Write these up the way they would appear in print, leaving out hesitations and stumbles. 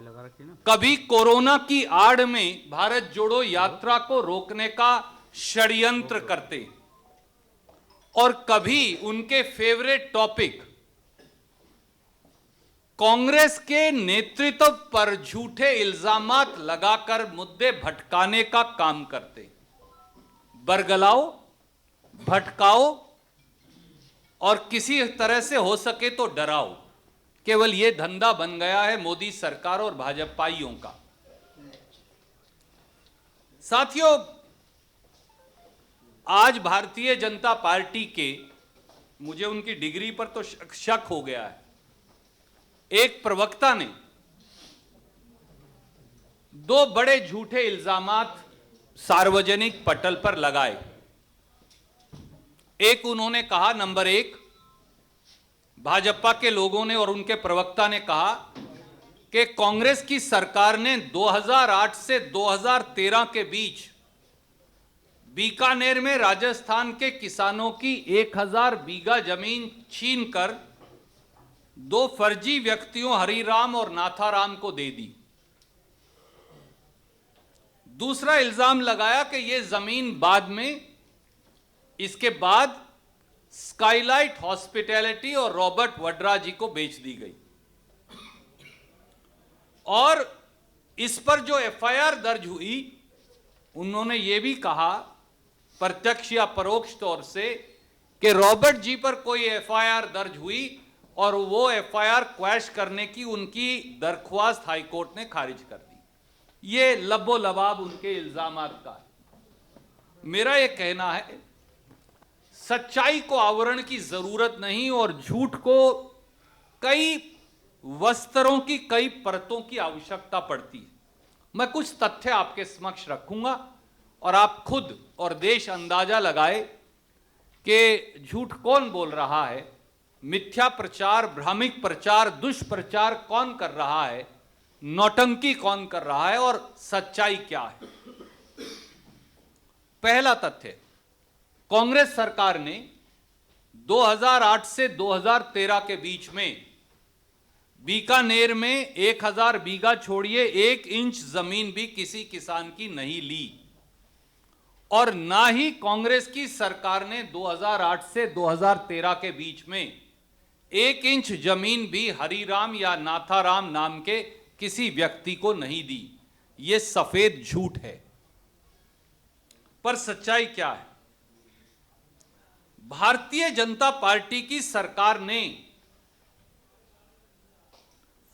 कभी कोरोना की आड़ में भारत जोड़ो यात्रा को रोकने का षड्यंत्र करते और कभी उनके फेवरेट टॉपिक कांग्रेस के नेतृत्व पर झूठे इल्जामात लगाकर मुद्दे भटकाने का काम करते। बरगलाओ, भटकाओ और किसी तरह से हो सके तो डराओ, केवल यह धंधा बन गया है मोदी सरकार और भाजपाइयों का। साथियों, आज भारतीय जनता पार्टी के, मुझे उनकी डिग्री पर तो शक हो गया है, एक प्रवक्ता ने दो बड़े झूठे इल्जामात सार्वजनिक पटल पर लगाए। एक उन्होंने कहा, नंबर एक, भाजपा के लोगों ने और उनके प्रवक्ता ने कहा कि कांग्रेस की सरकार ने 2008 से 2013 के बीच बीकानेर में राजस्थान के किसानों की 1000 बीघा जमीन छीनकर दो फर्जी व्यक्तियों हरिराम और नाथाराम को दे दी। दूसरा इल्जाम लगाया कि यह जमीन बाद में, इसके बाद स्काईलाइट हॉस्पिटैलिटी और रॉबर्ट वड्रा जी को बेच दी गई। और इस पर जो एफआईआर दर्ज हुई, उन्होंने यह भी कहा प्रत्यक्ष या परोक्ष तौर से कि रॉबर्ट जी पर कोई एफआईआर दर्ज हुई और वो एफआईआर क्वैश करने की उनकी दरख्वास्त हाईकोर्ट ने खारिज कर दी। ये लबो लबाब उनके इल्जामात का है। मेरा यह कहना है, सच्चाई को आवरण की जरूरत नहीं और झूठ को कई वस्त्रों की, कई परतों की आवश्यकता पड़ती है। मैं कुछ तथ्य आपके समक्ष रखूंगा और आप खुद और देश अंदाजा लगाए कि झूठ कौन बोल रहा है, मिथ्या प्रचार, भ्रामिक प्रचार, दुष्प्रचार कौन कर रहा है, नौटंकी कौन कर रहा है और सच्चाई क्या है। पहला तथ्य, कांग्रेस सरकार ने 2008 से 2013 के बीच में बीकानेर में 1000 बीघा छोड़िए 1 इंच जमीन भी किसी किसान की नहीं ली और ना ही कांग्रेस की सरकार ने 2008 से 2013 के बीच में 1 इंच जमीन भी हरिराम या नाथाराम नाम के किसी व्यक्ति को नहीं दी। यह सफेद झूठ है। पर सच्चाई क्या है? भारतीय जनता पार्टी की सरकार ने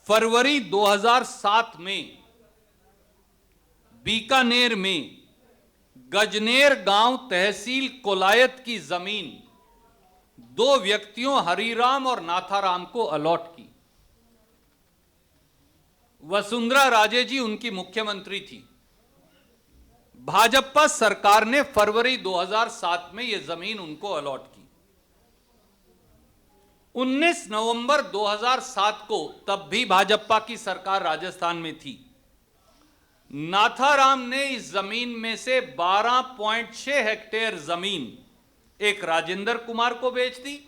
फरवरी 2007 में बीकानेर में गजनेर गांव तहसील कोलायत की जमीन दो व्यक्तियों हरिराम और नाथाराम को अलॉट की। वसुंधरा राजे जी उनकी मुख्यमंत्री थी। भाजपा सरकार ने फरवरी 2007 में यह जमीन उनको अलॉट की। 19 नवंबर 2007 को, तब भी भाजपा की सरकार राजस्थान में थी, नाथाराम ने इस जमीन में से 12.6 हेक्टेयर जमीन एक राजेंद्र कुमार को बेच दी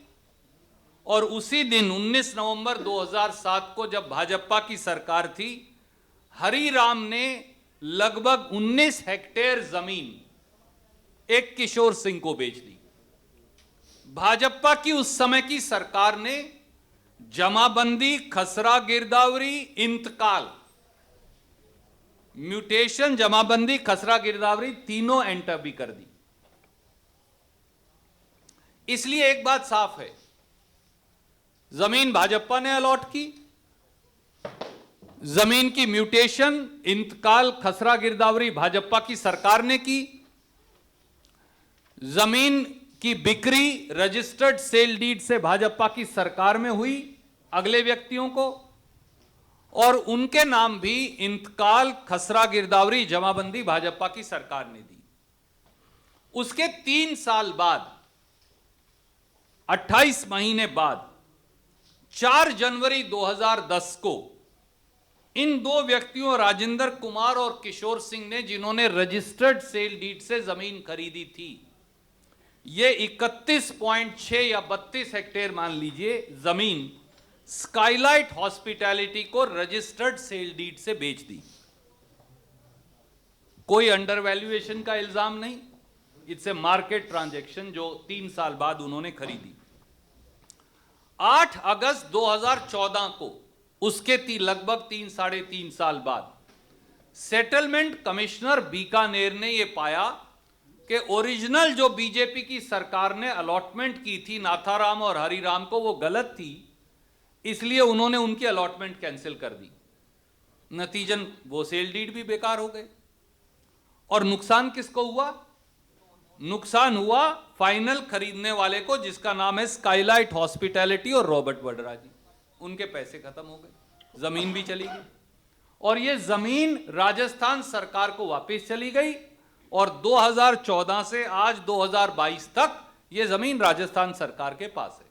और उसी दिन 19 नवंबर 2007 को जब भाजपा की सरकार थी, हरिराम ने लगभग 19 हेक्टेयर जमीन एक किशोर सिंह को बेच दी। भाजपा की उस समय की सरकार ने जमाबंदी, खसरा गिरदावरी, इंतकाल, म्यूटेशन, जमाबंदी, खसरा गिरदावरी तीनों एंटर भी कर दी। इसलिए एक बात साफ है, जमीन भाजपा ने अलॉट की, जमीन की म्यूटेशन, इंतकाल, खसरा गिरदावरी भाजपा की सरकार ने की, जमीन की बिक्री रजिस्टर्ड सेल डीड से भाजपा की सरकार में हुई अगले व्यक्तियों को, और उनके नाम भी इंतकाल, खसरा गिरदावरी, जमाबंदी भाजपा की सरकार ने दी। उसके 3 साल बाद, 28 महीने बाद, 4 जनवरी 2010 को इन दो व्यक्तियों राजेंद्र कुमार और किशोर सिंह ने, जिन्होंने रजिस्टर्ड सेल डीड से जमीन खरीदी थी, ये 31.6 या 32 हेक्टेयर मान लीजिए जमीन स्काईलाइट हॉस्पिटैलिटी को रजिस्टर्ड सेल डीड से बेच दी। कोई अंडर वैल्यूएशन का इल्जाम नहीं, इट्स ए मार्केट ट्रांजैक्शन जो 3 साल बाद उन्होंने खरीदी। 8 अगस्त 2014 को, उसके लगभग 3-3.5 साल बाद, सेटलमेंट कमिश्नर बीकानेर ने यह पाया कि ओरिजिनल जो बीजेपी की सरकार ने अलॉटमेंट की थी नाथाराम और हरिराम को, वो गलत थी, इसलिए उन्होंने उनकी अलॉटमेंट कैंसिल कर दी। नतीजन वो सेल डीड भी बेकार हो गए। और नुकसान किसको हुआ? नुकसान हुआ फाइनल खरीदने वाले को, जिसका नाम है स्काईलाइट हॉस्पिटैलिटी और रॉबर्ट वड्रा जी। उनके पैसे खत्म हो गए, जमीन भी चली गई, और ये जमीन राजस्थान सरकार को वापस चली गई, और 2014 से आज 2022 तक ये जमीन राजस्थान सरकार के पास है।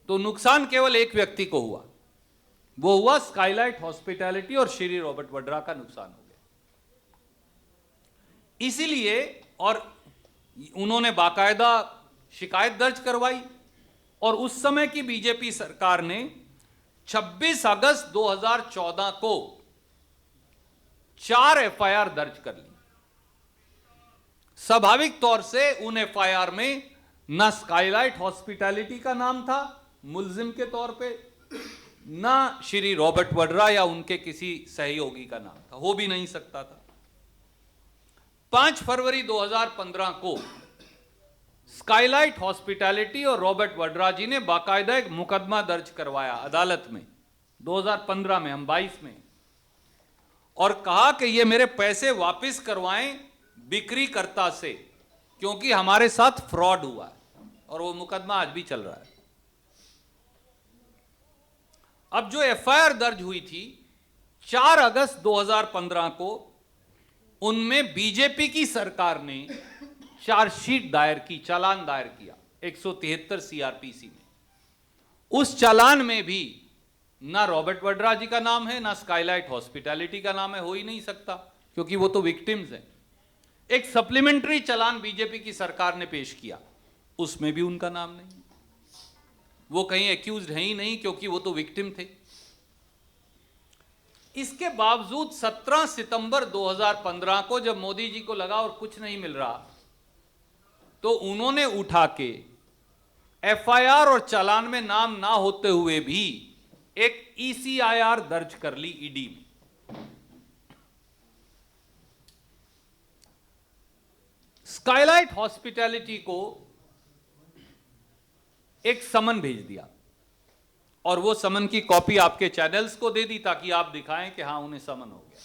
तो नुकसान केवल एक व्यक्ति को हुआ, वो हुआ स्काईलाइट हॉस्पिटैलिटी और श्री रॉबर्ट वड्रा का नुकसान हो गया। इसीलिए, और उन्होंने बाकायदा शिकायत दर्ज करवाई, और उस समय की बीजेपी सरकार ने 26 अगस्त 2014 को 4 एफआईआर दर्ज कर ली। स्वाभाविक तौर से उन एफआईआर में ना स्काईलाइट हॉस्पिटैलिटी का नाम था मुल्जिम के तौर पे, ना श्री रॉबर्ट वड्रा या उनके किसी सहयोगी का नाम था, हो भी नहीं सकता था। 5 फरवरी 2015 को स्काईलाइट हॉस्पिटैलिटी और रॉबर्ट वड्रा जी ने बाकायदा एक मुकदमा दर्ज करवाया अदालत में, 2015 में, हम 22 में, और कहा कि ये मेरे पैसे वापस करवाएं बिक्रीकर्ता से, क्योंकि हमारे साथ फ्रॉड हुआ है। और वो मुकदमा आज भी चल रहा है। अब जो एफआईआर दर्ज हुई थी 4 अगस्त 2015 को, उनमें बीजेपी की सरकार ने चार्जशीट दायर की, चालान दायर किया 173 सीआरपीसी में। उस चालान में भी ना रॉबर्ट वड्रा जी का नाम है, ना स्काईलाइट हॉस्पिटैलिटी का नाम है, हो ही नहीं सकता, क्योंकि वो तो विक्टिम्स हैं। एक सप्लीमेंट्री चालान बीजेपी की सरकार ने पेश किया, उसमें भी उनका नाम नहीं, वो कहीं एक्यूज्ड है ही नहीं, क्योंकि वो तो विक्टिम थे। इसके बावजूद 17 सितंबर 2015 को जब मोदी जी को लगा और कुछ नहीं मिल रहा, तो उन्होंने उठा के एफआईआर और चालान में नाम ना होते हुए भी एक ईसीआईआर दर्ज कर ली ईडी में। स्काईलाइट हॉस्पिटैलिटी को एक समन भेज दिया, और वो समन की कॉपी आपके चैनल्स को दे दी, ताकि आप दिखाएं कि हां उन्हें समन हो गया।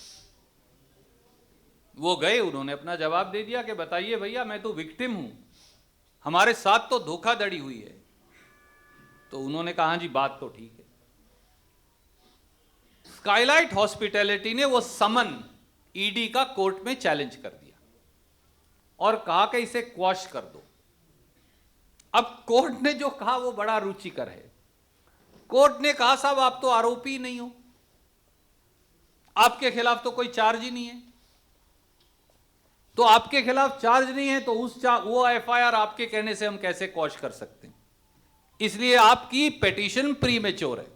वो गए, उन्होंने अपना जवाब दे दिया कि बताइए भैया, मैं तो विक्टिम हूं, हमारे साथ तो धोखाधड़ी हुई है। तो उन्होंने कहा जी बात तो ठीक है। स्काईलाइट हॉस्पिटैलिटी ने वो समन ईडी का कोर्ट में चैलेंज कर दिया और कहा कि इसे क्वॉश कर दो। अब कोर्ट ने जो कहा वो बड़ा रुचिकर है। कोर्ट ने कहा साहब आप तो आरोपी नहीं हो, आपके खिलाफ तो कोई चार्ज ही नहीं है, तो आपके खिलाफ चार्ज नहीं है, तो वो एफआईआर आपके कहने से हम कैसे क्वॉश कर सकते हैं? इसलिए आपकी पिटीशन प्रीमेच्योर है।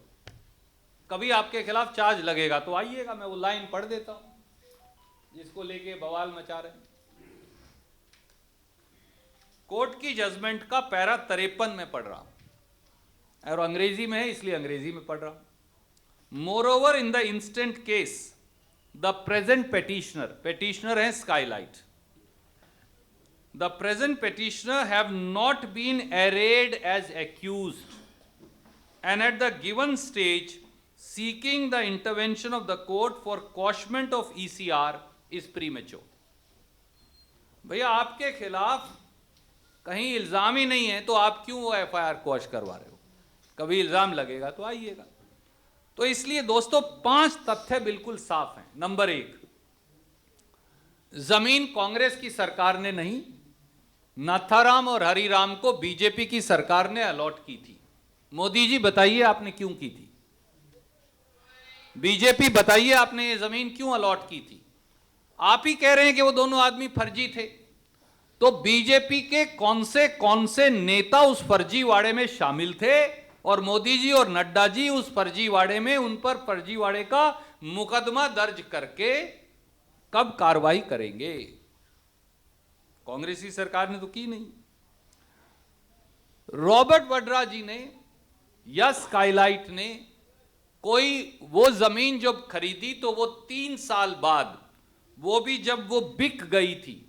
कभी आपके खिलाफ चार्ज लगेगा तो आइएगा, मैं वो लाइन पढ़ देता हूं जिसको लेके बवाल मचा रहे हैं। कोर्ट की जजमेंट का पैरा 53 में पढ़ रहा हूं, और अंग्रेजी में है इसलिए अंग्रेजी में पढ़ रहा हूं। Moreover in the instant case the present petitioner है Skylight, the present petitioner have not been arraigned as accused and at the given stage seeking the intervention of the court for quashment of ECR is premature। भैया आपके खिलाफ कहीं इल्जाम ही नहीं है तो आप क्यों वो एफआईआर क्वॉश करवा रहे हो? कभी इल्जाम लगेगा तो आइएगा। तो इसलिए दोस्तों 5 तथ्य बिल्कुल साफ हैं। नंबर 1, जमीन कांग्रेस की सरकार ने नहीं, नाथाराम और हरिराम को बीजेपी की सरकार ने अलॉट की थी। मोदी जी बताइए आपने क्यों की थी? बीजेपी बताइए आपने ये जमीन क्यों अलॉट की थी? आप ही कह रहे हैं कि वो दोनों आदमी फर्जी थे, तो बीजेपी के कौन से नेता उस फर्जीवाड़े में शामिल थे और मोदी जी और नड्डा जी उस फर्जीवाड़े में उन पर फर्जीवाड़े का मुकदमा दर्ज करके कब कार्रवाई करेंगे? कांग्रेसी सरकार ने तो की नहीं। रॉबर्ट वड्रा जी ने या स्काईलाइट ने कोई वो जमीन जब खरीदी तो वो 3 साल बाद, वो भी जब वो बिक गई थी,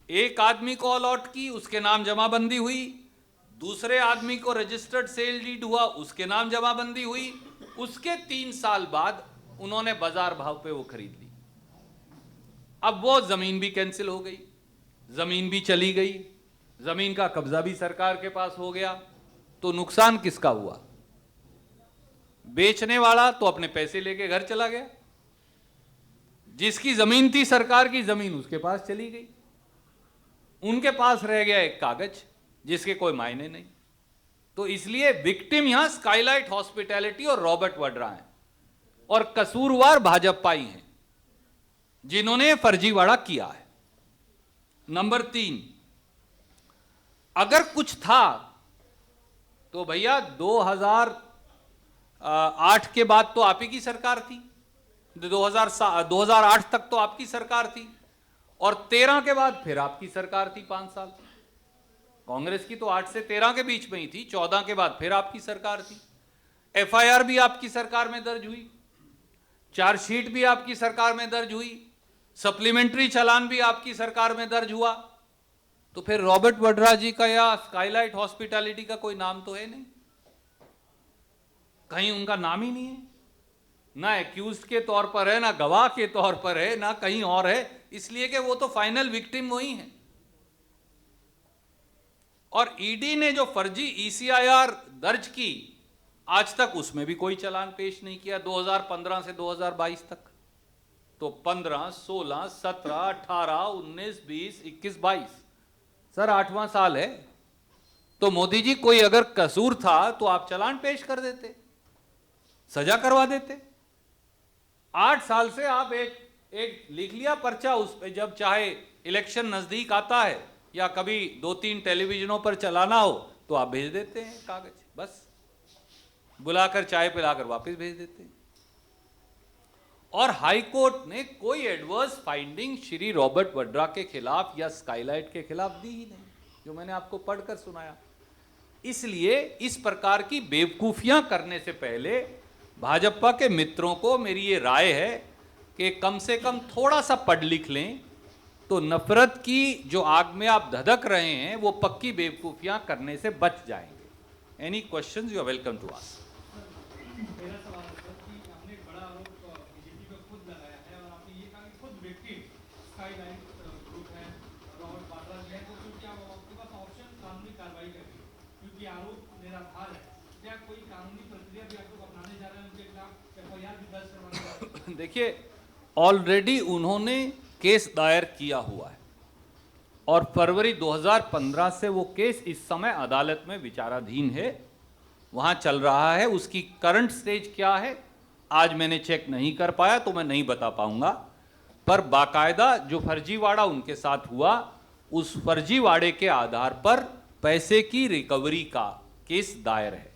एक आदमी को अलॉट की, उसके नाम जमाबंदी हुई, दूसरे आदमी को रजिस्टर्ड सेल डीड हुआ, उसके नाम जमाबंदी हुई, उसके 3 साल बाद उन्होंने बाजार भाव पे वो खरीद ली। अब वो जमीन भी कैंसिल हो गई, जमीन भी चली गई, जमीन का कब्जा भी सरकार के पास हो गया, तो नुकसान किसका हुआ? बेचने वाला तो अपने पैसे लेके घर चला गया, जिसकी जमीन थी सरकार की जमीन उसके पास चली गई, उनके पास रह गया एक कागज जिसके कोई मायने नहीं। तो इसलिए विक्टिम यहां स्काईलाइट हॉस्पिटैलिटी और रॉबर्ट वड्रा हैं, और कसूरवार भाजपाई हैं जिन्होंने फर्जीवाड़ा किया है। नंबर 3, अगर कुछ था तो भैया 2008 के बाद तो आप ही की सरकार थी, 2008 तक तो आपकी सरकार थी, और 13 के बाद फिर आपकी सरकार थी 5 साल। कांग्रेस की तो 8 से 13 के बीच में ही थी, 14 के बाद फिर आपकी सरकार थी। एफआईआर भी आपकी सरकार में दर्ज हुई, चार्जशीट भी आपकी सरकार में दर्ज हुई, सप्लीमेंट्री चालान भी आपकी सरकार में दर्ज हुआ। तो फिर रॉबर्ट वड्रा जी का या स्काईलाइट हॉस्पिटैलिटी का कोई नाम तो है नहीं, कहीं उनका नाम ही नहीं है, ना एक्यूज्ड के तौर पर है, ना गवाह के तौर पर है, ना कहीं और है, इसलिए कि वो तो फाइनल विक्टिम वही है। और ईडी ने जो फर्जी ईसीआईआर दर्ज की, आज तक उसमें भी कोई चालान पेश नहीं किया, 2015 से 2022 तक। तो 15, 16, 17, 18, 19, 20, 21, 22, सर 8वां साल है। तो मोदी जी कोई अगर कसूर था तो आप चालान पेश कर देते, सजा करवा देते। 8 साल से आप एक लिख लिया पर्चा, उस पे जब चाहे इलेक्शन नजदीक आता है या कभी 2-3 टेलीविजनों पर चलाना हो तो आप भेज देते हैं कागज, बस बुलाकर चाय पिलाकर वापस भेज देते हैं। और हाई कोर्ट ने कोई adverse finding Shri Robert Vadra के खिलाफ या स्काईलाइट के खिलाफ दी ही नहीं, जो मैंने आपको पढ़कर सुनाया। इसलिए इस प्रकार की बेवकूफियां करने से पहले भाजपा के मित्रों को मेरी ये राय है कि कम से कम थोड़ा सा पढ़ लिख लें, तो नफरत की जो आग में आप धधक रहे हैं वो पक्की बेवकूफियां करने से बच जाएंगे। Any questions you are welcome to ask. मेरा सवाल है सर कि आपने एक बड़ा आरोप बीजेपी पर खुद लगाया है, और आपने ये कहा कि खुद विक्टिम स्काईलाइट ग्रुप है, रॉबर्ट वाड्रा जी है, तो फिर क्या आपके पास ऑप्शन कानूनी कार्रवाई करके, क्योंकि आरोप निराधार है, क्या कोई कानूनी प्रक्रिया भी आप लोग अपनाने जा रहे हैं, उनके खिलाफ एफआईआर भी दर्ज करवाने जा रहे हैं? देखिए, ऑलरेडी उन्होंने केस दायर किया हुआ है और फरवरी 2015 से वो केस इस समय अदालत में विचाराधीन है, वहां चल रहा है। उसकी करंट स्टेज क्या है आज मैंने चेक नहीं कर पाया तो मैं नहीं बता पाऊंगा, पर बाकायदा जो फर्जीवाड़ा उनके साथ हुआ उस फर्जीवाड़े के आधार पर पैसे की रिकवरी का केस दायर है।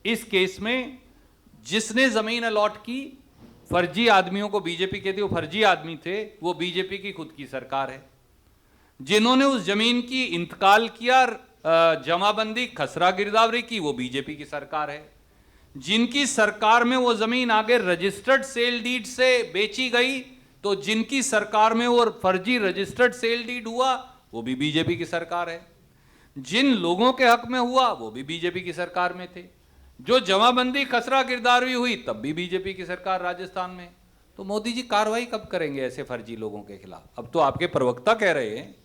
इस केस में जिसने जमीन अलॉट की फर्जी आदमियों को, बीजेपी कहती है वो फर्जी आदमी थे, वो बीजेपी की खुद की सरकार है। जिन्होंने उस जमीन की इंतकाल किया, जमाबंदी खसरा गिरदावरी की, वो बीजेपी की सरकार है। जिनकी सरकार में वो जमीन आगे रजिस्टर्ड सेल डीड से बेची गई, तो जिनकी सरकार में वो फर्जी रजिस्टर्ड सेल डीड हुआ वो भी बीजेपी की सरकार है। जिन लोगों के हक में हुआ वो भी बीजेपी की सरकार में थे। जो जमाबंदी खसरा गिरदावरी हुई तब भी बीजेपी की सरकार राजस्थान में। तो मोदी जी कार्रवाई कब करेंगे ऐसे फर्जी लोगों के खिलाफ? अब तो आपके प्रवक्ता कह रहे हैं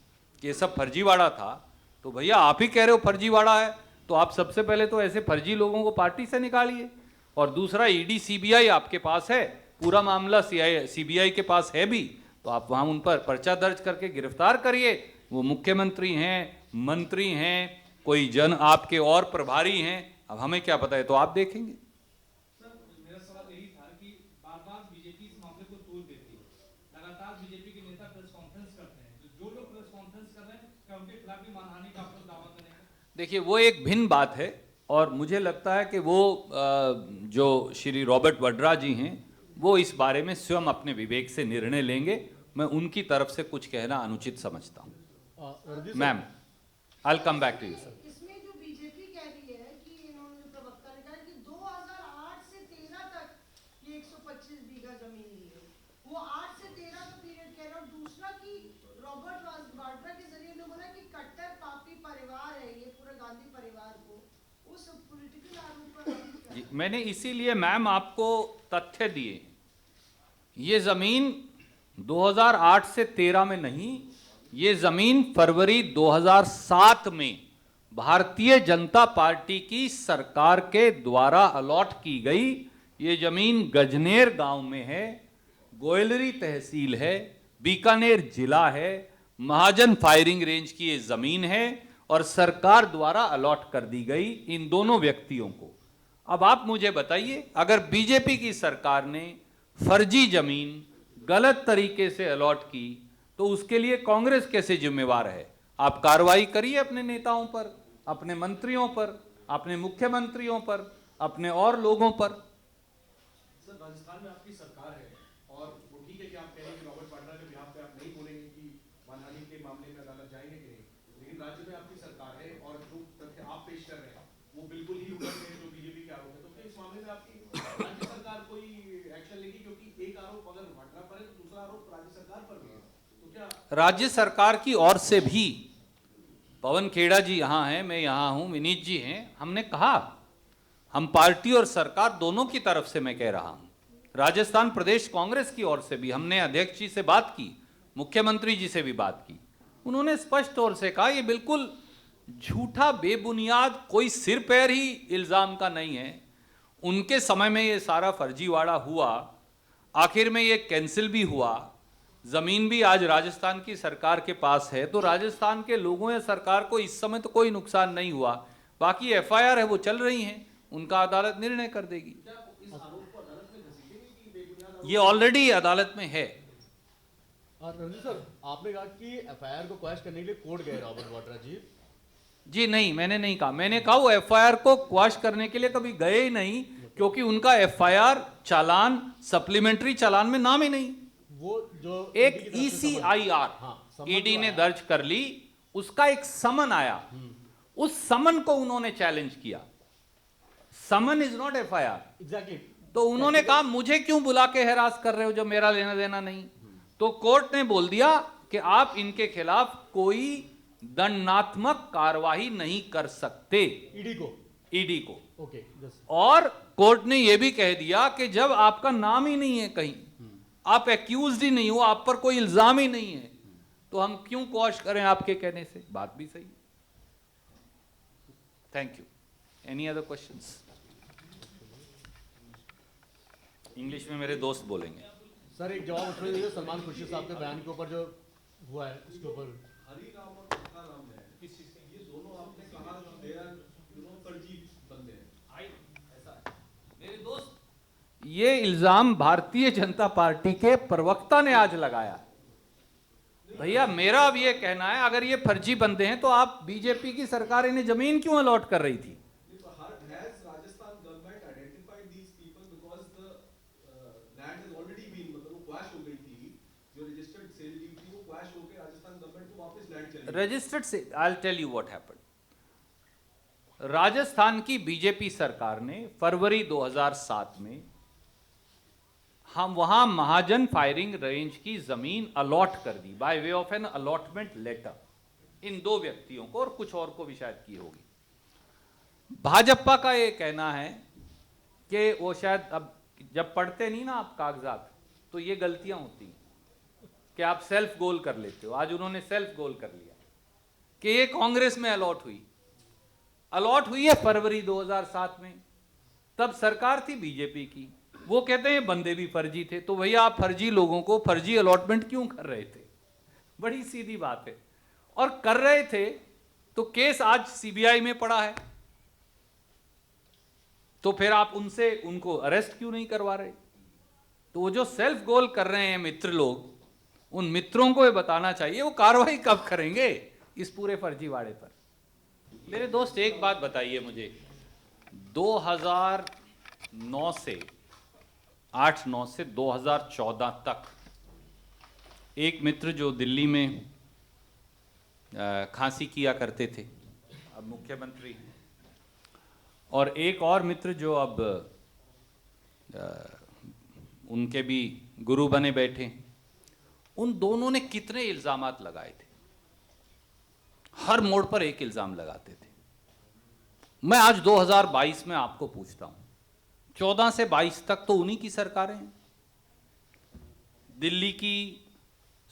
कि ये सब फर्जीवाड़ा था, तो भैया आप ही कह रहे हो फर्जीवाड़ा है, तो आप सबसे पहले तो ऐसे फर्जी लोगों को पार्टी से निकालिए। और दूसरा, ईडी सीबीआई आपके पास है, पूरा मामला सीबीआई के पास है भी, तो आप वहां उन पर पर्चा दर्ज करके गिरफ्तार करिए। वो मुख्यमंत्री हैं, मंत्री हैं, कोई जन आपके और प्रभारी हैं, अब हमें क्या पता है, तो आप देखेंगे। सर मेरा सवाल यही था कि बार-बार बीजेपी इस मामले को तोड़ देती है, लगातार बीजेपी के नेता प्रेस कॉन्फ्रेंस करते हैं, तो जो लोग प्रेस कॉन्फ्रेंस कर रहे हैं क्या उनके खिलाफ भी मानहानि का आप लोग दावा करेंगे? देखिए, वो एक भिन्न बात है और मुझे लगता है कि वो जो श्री रॉबर्ट वड्रा जी हैं वो इस बारे में स्वयं अपने विवेक से निर्णय लेंगे। मैं उनकी तरफ से कुछ कहना अनुचित समझता हूँ। Ma'am, I will come back to you sir. इसमें जो बीजेपी कह रही है कि इन्होंने जो प्रवक्ता ने कहा कि 2008 से 13 तक ये 125 बीघा जमीन ली है, वो 8 से 13 का पीरियड कह रहा हूँ। दूसरा कि रॉबर्ट वाड्रा के जरिए लोगों ने कि कट्टर पापी परिवार है ये पूरे गांधी परिवार को, उस पॉलिटिकल आरोप पर जी, मैंने इसीलिए मैम आपको तथ्य दिए। ये जमीन 2008 से 13 में नहीं, ये जमीन फरवरी 2007 में भारतीय जनता पार्टी की सरकार के द्वारा अलॉट की गई। ये जमीन गजनेर गांव में है, गोयलरी तहसील है, बीकानेर जिला है, महाजन फायरिंग रेंज की ये जमीन है और सरकार द्वारा अलॉट कर दी गई इन दोनों व्यक्तियों को। अब आप मुझे बताइए, अगर बीजेपी की सरकार ने फर्जी जमीन गलत तरीके से अलॉट की तो उसके लिए कांग्रेस कैसे जिम्मेवार है? आप कार्रवाई करिए अपने नेताओं पर, अपने मंत्रियों पर, अपने मुख्यमंत्रियों पर, अपने और लोगों पर। सर, राजस्थान में आपकी सरकार है और वो ठीक है कि आप कह रहे हैं कि रॉबर्ट वाड्रा के बिहाफ पे आप नहीं बोलेंगे कि मानहानि के मामले में अदालत जाएंगे कि नहीं, लेकिन राज्य में आपकी सरकार है और जो तथ्य आप पेश कर रहे हैं वो बिल्कुल ही उलट है जो बीजेपी के आरोप है। तो क्या इस मामले में आपकी राज्य सरकार कोई एक्शन लेगी? क्योंकि एक आरोप अगर वाड्रा पर है तो दूसरा आरोप राज्य सरकार पर भी है, तो क्या राज्य सरकार की ओर से भी, पवन खेड़ा जी यहाँ हैं, मैं यहाँ हूँ, विनीत जी हैं, हमने कहा हम पार्टी और सरकार दोनों की तरफ से मैं कह रहा हूँ। राजस्थान प्रदेश कांग्रेस की ओर से भी हमने अध्यक्ष जी से बात की, मुख्यमंत्री जी से भी बात की। उन्होंने स्पष्ट तौर से कहा ये बिल्कुल झूठा बेबुनियाद कोई सिर पैर ही इल्जाम का नहीं है। उनके समय में ये सारा फर्जीवाड़ा हुआ, आखिर में ये कैंसिल भी हुआ, जमीन भी आज राजस्थान की सरकार के पास है, तो राजस्थान के लोगों या सरकार को इस समय तो कोई नुकसान नहीं हुआ। बाकी एफआईआर है वो चल रही हैं, उनका अदालत निर्णय कर देगी। ये ऑलरेडी अदालत में है। और रणजीत सर, आपने कहा कि एफआईआर को क्वैश करने के लिए कोर्ट गए रॉबर्ट वाड्रा जी। जी नहीं, मैंने नहीं कहा। मैंने कहा वो एफआईआर को क्वाश करने के लिए कभी गए ही नहीं, क्योंकि उनका एफआईआर चालान, सप्लीमेंट्री चालान में नाम ही नहीं। वो जो एक ECIR ईडी ने दर्ज कर ली, उसका एक समन आया, उस समन को उन्होंने चैलेंज किया। Someone is not FIR. Exactly. तो उन्होंने कहा मुझे क्यों बुला के हैरास कर रहे हो जो मेरा लेना देना नहीं। तो कोर्ट ने बोल दिया कि आप इनके खिलाफ कोई दंडात्मक कार्यवाही नहीं कर सकते, ईडी को। ओके। और कोर्ट ने यह भी कह दिया कि जब आपका नाम ही नहीं है कहीं, आप एक्यूज्ड ही नहीं हो, आप पर कोई इल्जाम ही नहीं है, तो हम क्यों क्वॉश करें आपके कहने से। बात भी सही। Thank you. Any other questions? English में मेरे दोस्त बोलेंगे। सर, एक जवाब उसमें दीजिए सलमान खुर्शीद साहब के बयान के ऊपर जो हुआ है उसके ऊपर। हरी राम और कृष्णा राम है, किस चीज की? ये दोनों आपने कहा दे रहा दोनों फर्जी बंदे हैं। ऐसा है मेरे दोस्त, ये इल्जाम भारतीय जनता पार्टी के प्रवक्ता ने आज लगाया। भैया, मेरा अब ये कहना है, अगर ये फर्जी बंदे हैं तो आप बीजेपी की सरकार इन्हें जमीन क्यों अलॉट कर रही थी? रजिस्टर्ड से I tell you what happened. Rajasthan की बीजेपी सरकार ने फरवरी 2007 में हम वहां महाजन फायरिंग रेंज की जमीन अलॉट कर दी by way of an allotment letter इन दो व्यक्तियों को, और कुछ और को भी शायद की होगी। भाजपा का ये कहना है कि वो शायद, अब जब पढ़ते नहीं ना आप कागजात, तो ये गलतियां होती कि आप सेल्फ गोल कर लेते हो। आज उन्होंने सेल्फ गोल कर लिया कि ये कांग्रेस में अलॉट हुई है फरवरी 2007 में, तब सरकार थी बीजेपी की। वो कहते हैं बंदे भी फर्जी थे। तो भैया, आप फर्जी लोगों को फर्जी अलॉटमेंट क्यों कर रहे थे? बड़ी सीधी बात है। और कर रहे थे तो केस आज सीबीआई में पड़ा है, तो फिर आप उनको अरेस्ट क्यों नहीं करवा रहे? तो वो जो सेल्फ गोल कर रहे हैं मित्र लोग, उन मित्रों को ये बताना चाहिए वो कार्रवाई कब करेंगे इस पूरे फर्जीवाड़े पर। मेरे दोस्त, एक बात बताइए मुझे, 2009 से 8-9 से 2014 तक एक मित्र जो दिल्ली में खांसी किया करते थे, अब मुख्यमंत्री हैं, और एक और मित्र जो अब उनके भी गुरु बने बैठे, उन दोनों ने कितने इल्जामात लगाए थे। हर मोड़ पर एक इल्जाम लगाते थे। मैं आज 2022 में आपको पूछता हूं, 14 से 22 तक तो उन्हीं की सरकारें हैं। दिल्ली की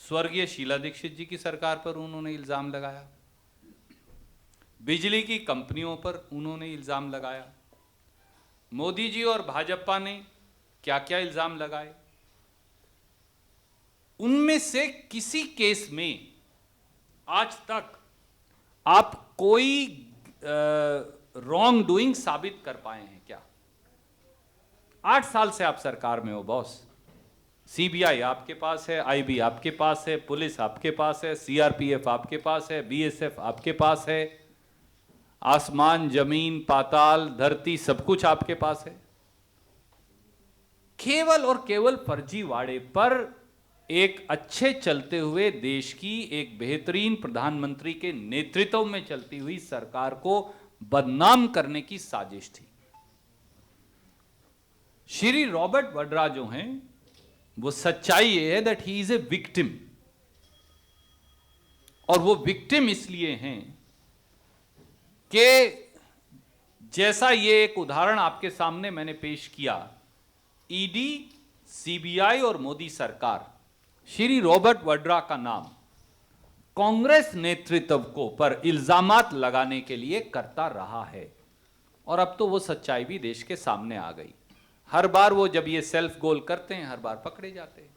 स्वर्गीय शीला दीक्षित जी की सरकार पर उन्होंने इल्जाम लगाया, बिजली की कंपनियों पर उन्होंने इल्जाम लगाया, मोदी जी और भाजपा ने क्या क्या इल्जाम लगाए। उनमें से किसी केस में आज तक आप कोई रॉन्ग डूइंग साबित कर पाए हैं क्या? 8 साल से आप सरकार में हो बॉस। सीबीआई आपके पास है, आईबी आपके पास है, पुलिस आपके पास है, सीआरपीएफ आपके पास है, बीएसएफ आपके पास है, आसमान जमीन पाताल धरती सब कुछ आपके पास है। केवल और केवल फर्जीवाड़े पर एक अच्छे चलते हुए देश की एक बेहतरीन प्रधानमंत्री के नेतृत्व में चलती हुई सरकार को बदनाम करने की साजिश थी। श्री रॉबर्ट वड्रा जो हैं, वो सच्चाई ये है that he is a victim, और वो विक्टिम इसलिए हैं कि जैसा ये एक उदाहरण आपके सामने मैंने पेश किया, ईडी, सीबीआई और मोदी सरकार श्री रॉबर्ट वड्रा का नाम कांग्रेस नेतृत्व को पर इल्जामात लगाने के लिए करता रहा है, और अब तो वो सच्चाई भी देश के सामने आ गई। हर बार वो जब ये सेल्फ गोल करते हैं, हर बार पकड़े जाते हैं।